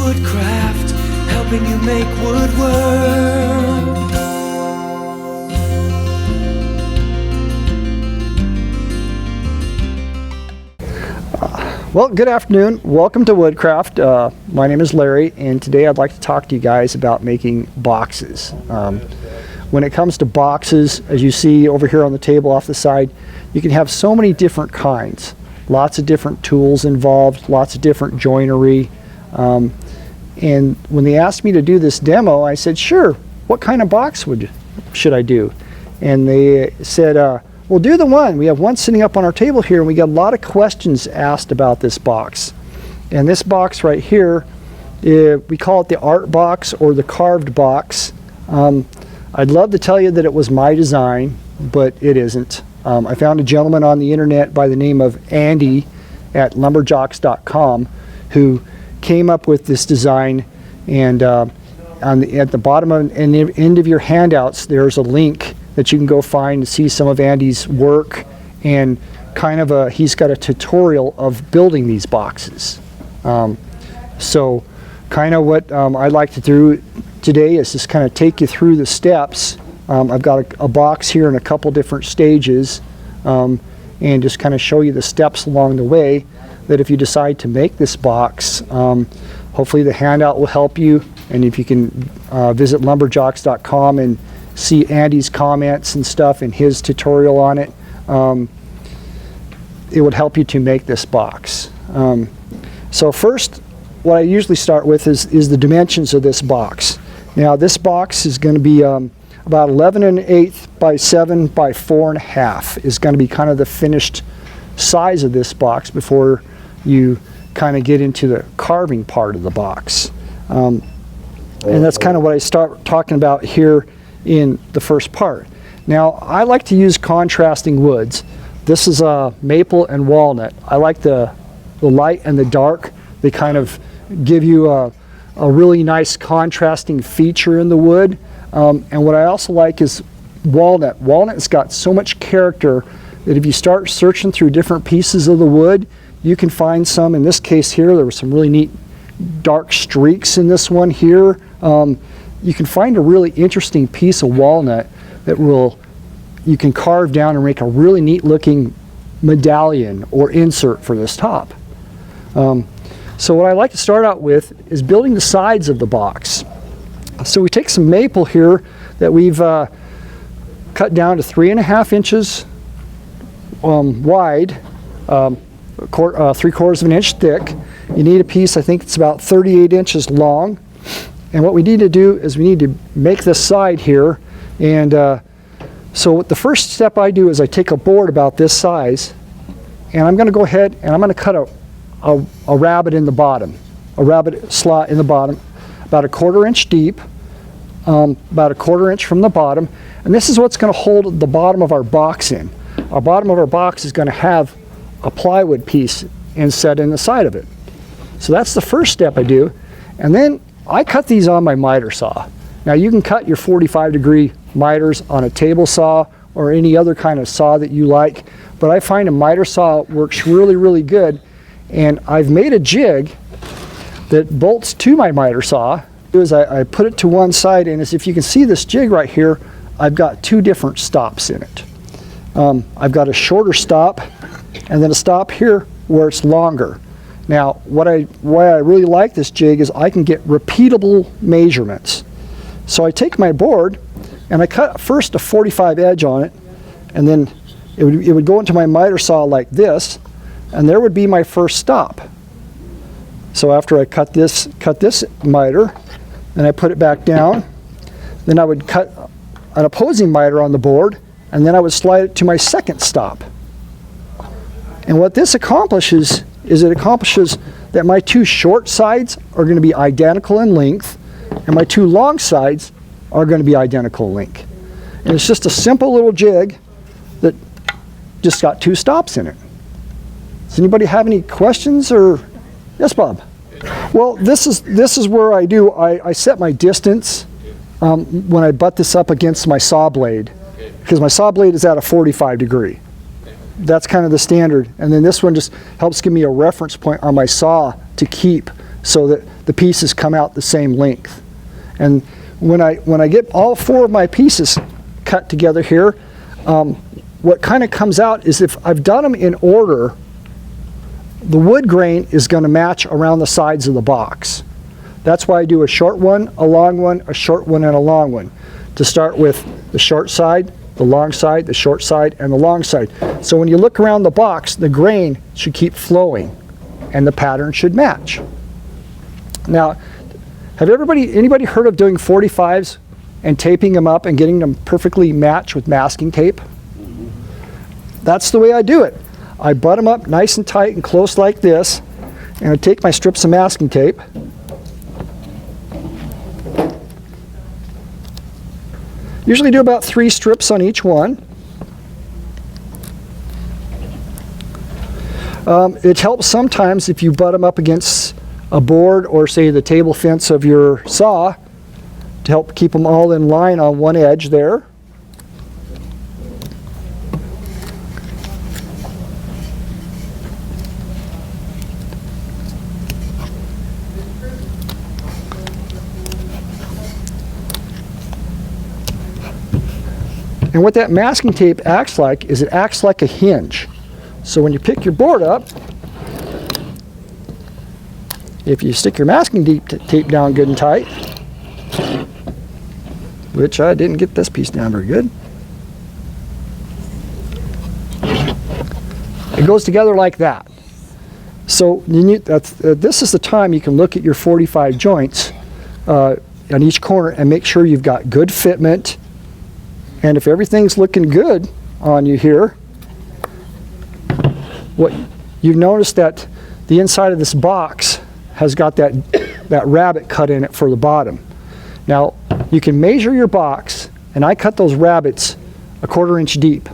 Woodcraft, helping you make woodwork. Well, good afternoon. Welcome to Woodcraft. My name is Larry, and today I'd like to talk to you guys about making boxes. When it comes to boxes, as you see over here on the table off the side, you can have so many different kinds. Lots of different tools involved, lots of different joinery. And when they asked me to do this demo, I said, sure, what kind of box should I do? And they said, well, do the one. We have one sitting up on our table here, and we got a lot of questions asked about this box. And this box right here, we call it the art box or the carved box. I'd love to tell you that it was my design, but it isn't. I found a gentleman on the internet by the name of Andy at lumberjocks.com who came up with this design, and at the bottom and the end of your handouts there's a link that you can go find to see some of Andy's work, and kind of he's got a tutorial of building these boxes. So kind of what I'd like to do today is just kind of take you through the steps. I've got a box here in a couple different stages, and just kind of show you the steps along the way, that if you decide to make this box, hopefully the handout will help you. And if you can visit lumberjocks.com and see Andy's comments and stuff and his tutorial on it, it would help you to make this box. So first, what I usually start with is the dimensions of this box. Now this box is going to be about 11 1/8 by 7 by 4 1/2 is going to be kind of the finished size of this box before you kind of get into the carving part of the box. And that's kind of what I start talking about here in the first part. Now I like to use contrasting woods. This is maple and walnut. I like the light and the dark. They kind of give you a really nice contrasting feature in the wood. And what I also like is walnut. Walnut's got so much character that if you start searching through different pieces of the wood, you can find some. In this case here, there were some really neat dark streaks in this one here. You can find a really interesting piece of walnut that you can carve down and make a really neat looking medallion or insert for this top. So what I like to start out with is building the sides of the box. So we take some maple here that we've cut down to 3 1/2 inches wide, 3/4 of an inch thick. You need a piece, I think it's about 38 inches long. And what we need to do is we need to make this side here. And so the first step I do is I take a board about this size, and I'm going to go ahead and I'm going to cut a rabbet in the bottom, a rabbet slot in the bottom, about 1/4 inch deep, about 1/4 inch from the bottom. And this is what's going to hold the bottom of our box in. Our bottom of our box is going to have a plywood piece inset in the side of it. So that's the first step I do. And then I cut these on my miter saw. Now you can cut your 45-degree miters on a table saw or any other kind of saw that you like, but I find a miter saw works really, really good. And I've made a jig that bolts to my miter saw. I put it to one side, and as if you can see this jig right here, I've got two different stops in it. I've got a shorter stop and then a stop here where it's longer. Now why I really like this jig is I can get repeatable measurements. So I take my board and I cut first a 45 edge on it, and then it would go into my miter saw like this, and there would be my first stop. So after I cut this miter, then I put it back down, then I would cut an opposing miter on the board, and then I would slide it to my second stop. And what this accomplishes is it accomplishes that my two short sides are going to be identical in length, and my two long sides are going to be identical in length. And it's just a simple little jig that just got two stops in it. Does anybody have any questions? Or yes, Bob? Well, this is where I set my distance when I butt this up against my saw blade, because my saw blade is at a 45 degree. That's kind of the standard. And then this one just helps give me a reference point on my saw to keep so that the pieces come out the same length. And when I get all 4 of my pieces cut together here, what kind of comes out is if I've done them in order, the wood grain is going to match around the sides of the box. That's why I do a short one, a long one, a short one, and a long one. To start with the short side, the long side, the short side, and the long side. So when you look around the box, the grain should keep flowing and the pattern should match. Now, have anybody heard of doing 45s and taping them up and getting them perfectly matched with masking tape? That's the way I do it. I butt them up nice and tight and close like this, and I take my strips of masking tape, usually do about 3 strips on each one. It helps sometimes if you butt them up against a board or say the table fence of your saw to help keep them all in line on one edge there. And what that masking tape acts like is it acts like a hinge. So when you pick your board up, if you stick your masking tape down good and tight, which I didn't get this piece down very good, it goes together like that. So this is the time you can look at your 45 joints on each corner and make sure you've got good fitment. And if everything's looking good on you here, what you've noticed that the inside of this box has got that rabbit cut in it for the bottom. Now you can measure your box, and I cut those rabbits 1/4 inch deep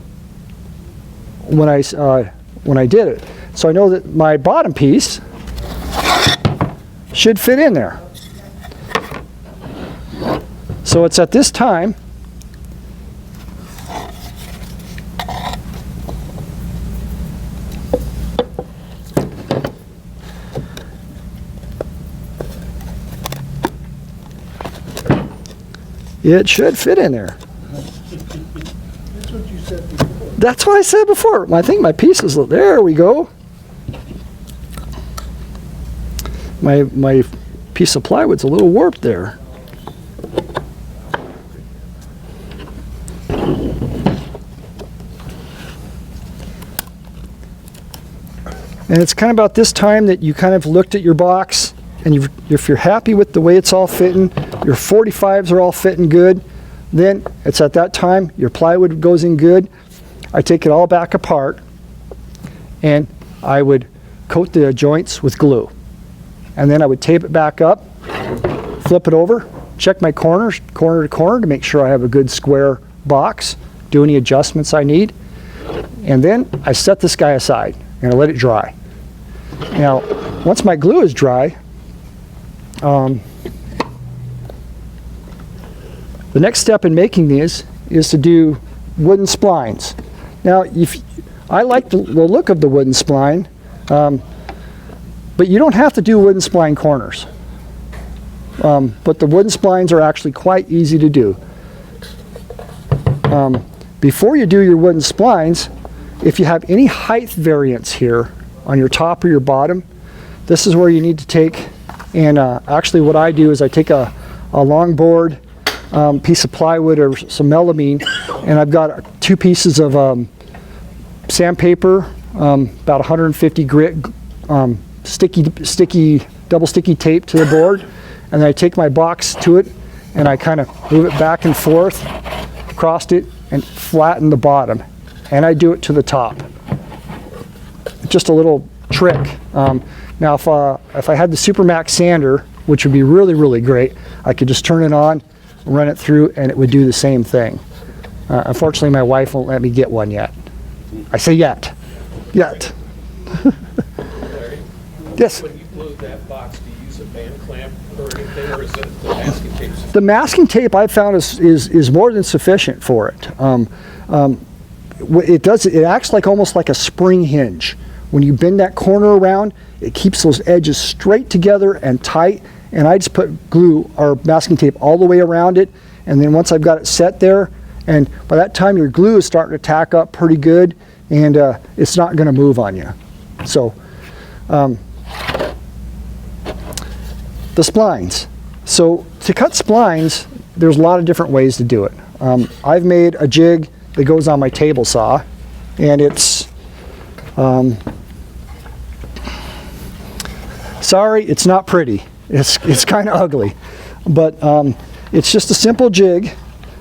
when I did it. So I know that my bottom piece should fit in there. So it's at this time it should fit in there. That's what you said before. That's what I said before. I think my pieces, there we go. My piece of plywood's a little warped there. And it's kind of about this time that you kind of looked at your box, and if you're happy with the way it's all fitting, your 45s are all fitting good, then it's at that time your plywood goes in good. I take it all back apart and I would coat the joints with glue. And then I would tape it back up, flip it over, check my corners, corner to corner to make sure I have a good square box, do any adjustments I need, and then I set this guy aside and I let it dry. Now, once my glue is dry, the next step in making these is to do wooden splines. Now, I like the look of the wooden spline, but you don't have to do wooden spline corners. But the wooden splines are actually quite easy to do. Before you do your wooden splines, if you have any height variance here on your top or your bottom, this is where you need to take, and actually what I do is I take a long board, piece of plywood or some melamine, and I've got 2 pieces of sandpaper, about 150 grit, sticky, double sticky tape to the board, and then I take my box to it and I kind of move it back and forth, across it, and flatten the bottom, and I do it to the top. Just a little trick. Now if I had the Supermax sander, which would be really, really great, I could just turn it on, run it through, and it would do the same thing. Unfortunately, my wife won't let me get one yet. I say yet. Yet. Yes? When you glue that box, do you use a band clamp or anything, or is it the masking tape? The masking tape I've found is more than sufficient for it. It acts like almost like a spring hinge, when you bend that corner around, it keeps those edges straight together and tight. And I just put glue or masking tape all the way around it. And then once I've got it set there, and by that time your glue is starting to tack up pretty good, and it's not going to move on you. So the splines. So to cut splines, there's a lot of different ways to do it. I've made a jig that goes on my table saw, and it's sorry, it's not pretty. It's kind of ugly, but it's just a simple jig.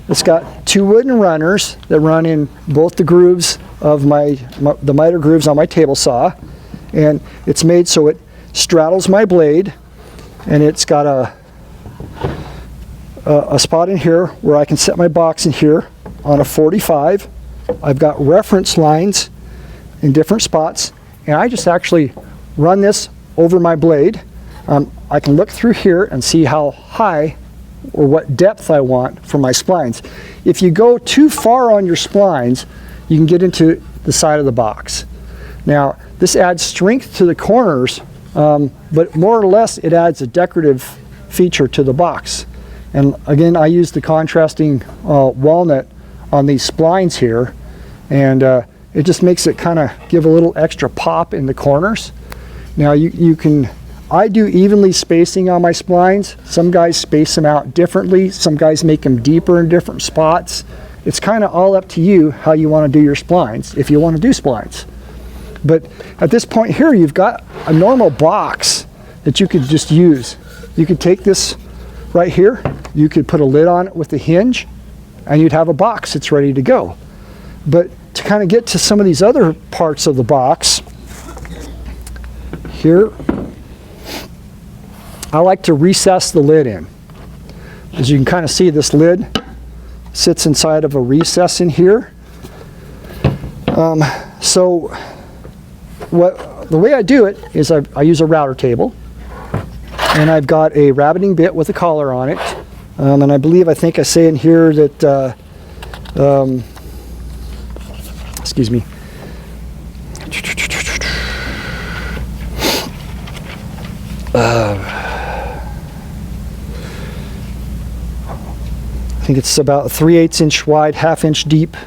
It's got two wooden runners that run in both the grooves of the miter grooves on my table saw, and it's made so it straddles my blade, and it's got a spot in here where I can set my box in here on a 45. I've got reference lines in different spots, and I just actually run this over my blade. I can look through here and see how high or what depth I want for my splines. If you go too far on your splines, you can get into the side of the box. Now, this adds strength to the corners, but more or less it adds a decorative feature to the box. And again, I use the contrasting walnut on these splines here, and it just makes it kind of give a little extra pop in the corners. Now you can, I do evenly spacing on my splines. Some guys space them out differently. Some guys make them deeper in different spots. It's kind of all up to you how you want to do your splines, if you want to do splines. But at this point here, you've got a normal box that you could just use. You could take this right here, you could put a lid on it with a hinge, and you'd have a box that's ready to go. But to kind of get to some of these other parts of the box, here, I like to recess the lid in. As you can kind of see, this lid sits inside of a recess in here. So the way I do it is I use a router table, and I've got a rabbiting bit with a collar on it, and I think I say in here that excuse me, I think it's about a 3/8 inch wide, 1/2 inch deep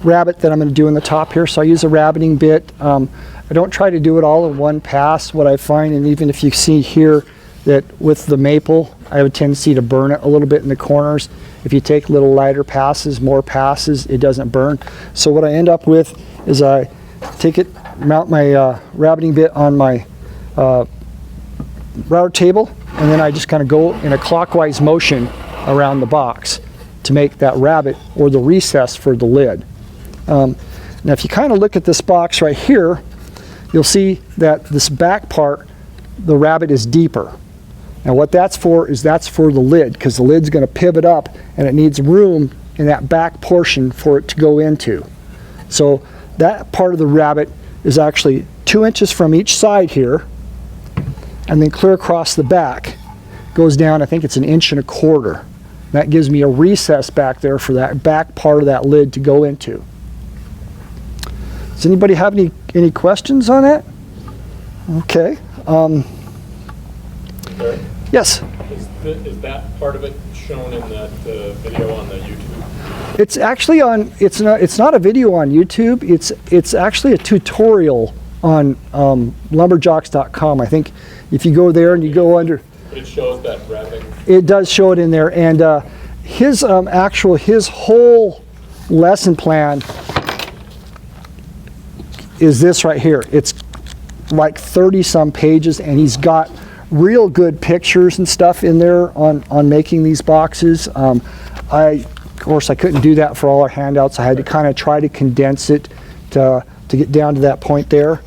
rabbit that I'm going to do in the top here. So I use a rabbiting bit. I don't try to do it all in one pass. What I find, and even if you see here, that with the maple, I have a tendency to burn it a little bit in the corners. If you take little lighter passes, more passes, it doesn't burn. So what I end up with is I take it, mount my rabbiting bit on my router table, and then I just kind of go in a clockwise motion around the box to make that rabbit or the recess for the lid. Now if you kind of look at this box right here, you'll see that this back part, the rabbit is deeper. Now what that's for is that's for the lid, because the lid's going to pivot up and it needs room in that back portion for it to go into. So that part of the rabbit is actually 2 inches from each side here, and then clear across the back goes down, I think it's 1.25 inches. That gives me a recess back there for that back part of that lid to go into. Does anybody have any questions on that? Okay. Yes? Is that part of it shown in that video on the YouTube? It's actually on, it's not a video on YouTube, it's actually a tutorial on lumberjocks.com. I think if you go there and you go under, But it shows that wrapping. it does show it in there, and his whole lesson plan is this right here. It's like 30 some pages, and he's got real good pictures and stuff in there on making these boxes. Of course I couldn't do that for all our handouts. I had to kind of try to condense it to get down to that point there.